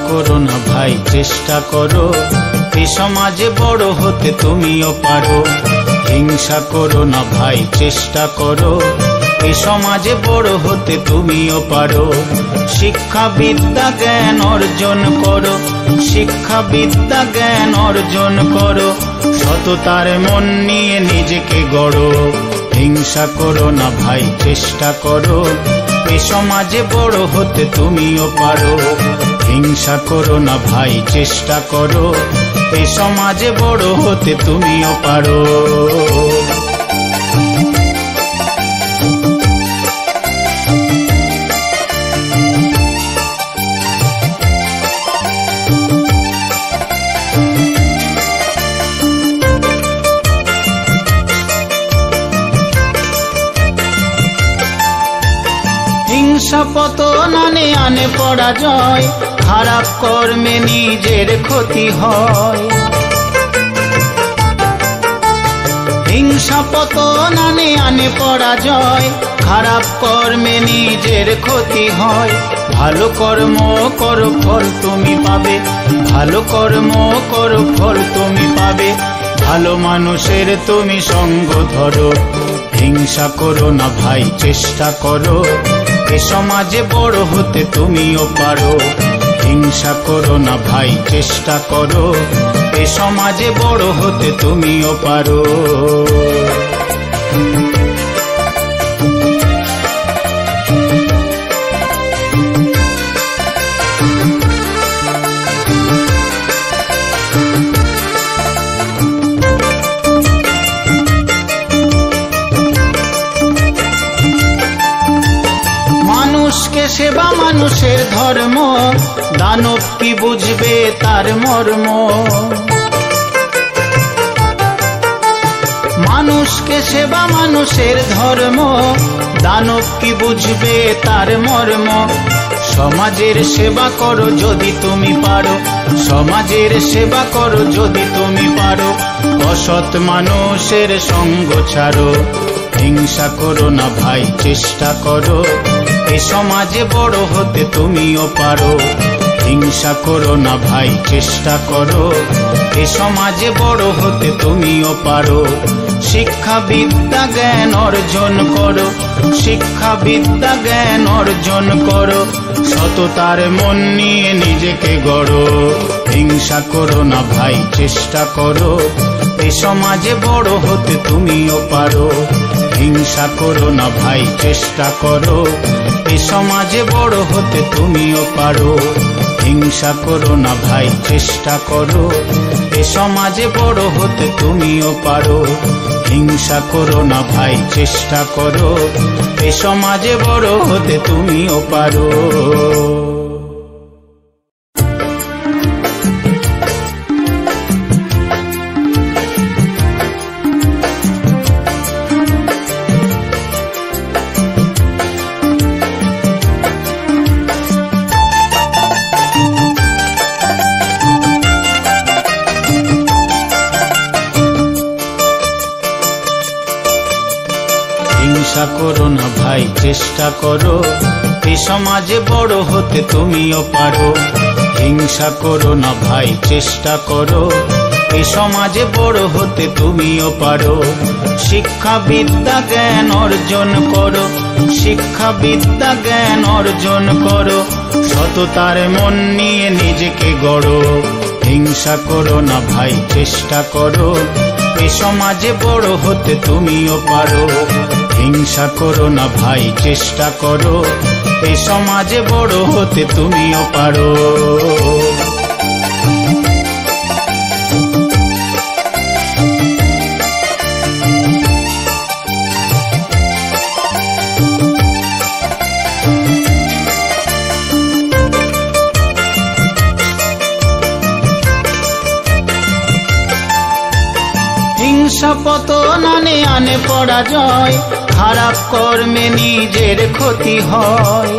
করো না ভাই, চেষ্টা করো, এ সমাজে বড় হতে তুমিও পারো। হিংসা করো না ভাই, চেষ্টা করো, এ সমাজে বড় হতে তুমিও পারো। শিক্ষা বিদ্যা জ্ঞান অর্জন করো, শিক্ষা বিদ্যা জ্ঞান অর্জন করো, সততার মন নিয়ে নিজেকে গড়ো। হিংসা করো না ভাই, চেষ্টা করো, এ সমাজে বড় হতে তুমিও পারো। হিংসা করো না ভাই, চেষ্টা করো, এ সমাজে বড় হতে তুমিও পারো। হিংসা পতন আনে পরাজয়, খারাপ কর্মে নিজের ক্ষতি হয়। হিংসা পতন আনে পরাজয়, খারাপ কর্মে নিজের ক্ষতি হয়। ভালো কর্ম করো, ফল তুমি পাবে, ভালো কর্ম করো, ফল তুমি পাবে। ভালো মানুষের তুমি সঙ্গ ধরো। হিংসা করো না ভাই, চেষ্টা করো, এ সমাজে বড় হতে তুমিও পারো। হিংসা করো না ভাই, চেষ্টা করো, এ সমাজে বড় হতে তুমিও পারো। মানুষকে সেবা মানুষের ধর্ম, দানব কি বুঝবে তার মর্ম। মানুষকে সেবা মানুষের ধর্ম, দানব কি বুঝবে তার মর্ম। সমাজের সেবা করো যদি তুমি পারো, সমাজের সেবা করো যদি তুমি পারো। অসৎ মানুষের সঙ্গ ছাড়ো। হিংসা করো না ভাই, চেষ্টা করো, এ সমাজে বড় হতে তুমিও পারো। হিংসা করো না ভাই, চেষ্টা করো, এ সমাজে বড় হতে তুমিও পারো। শিক্ষা বিদ্যা জ্ঞান অর্জন করো, শিক্ষা বিদ্যা জ্ঞান অর্জন করো, সততার মন নিয়ে নিজেকে গড়ো। হিংসা করো না ভাই, চেষ্টা করো, এ সমাজে বড় হতে তুমিও পারো। হিংসা করো না ভাই, চেষ্টা করো, এ সমাজে বড় হতে তুমিও পারো। হিংসা করো না ভাই, চেষ্টা করো, এ সমাজে বড় হতে তুমিও পারো। হিংসা করো না ভাই, চেষ্টা করো, এ সমাজে বড় হতে তুমিও পারো। হিংসা করো না ভাই, চেষ্টা করো, এ সমাজে বড় হতে তুমিও পারো। হিংসা করো না ভাই, চেষ্টা করো, এ সমাজে বড় হতে তুমিও পারো। শিক্ষা বিদ্যা জ্ঞান অর্জন করো, শিক্ষা বিদ্যা জ্ঞান অর্জন করো, সততার মন নিয়ে নিজেকে গড়ো। হিংসা করো না ভাই, চেষ্টা করো, এ সমাজে বড় হতে তুমিও পারো। হিংসা করো না ভাই, চেষ্টা করো, এ সমাজে বড় হতে তুমিও পারো। হিংসা পতন আনে পরাজয়, খারাপ কর্মে নিজের ক্ষতি হয়।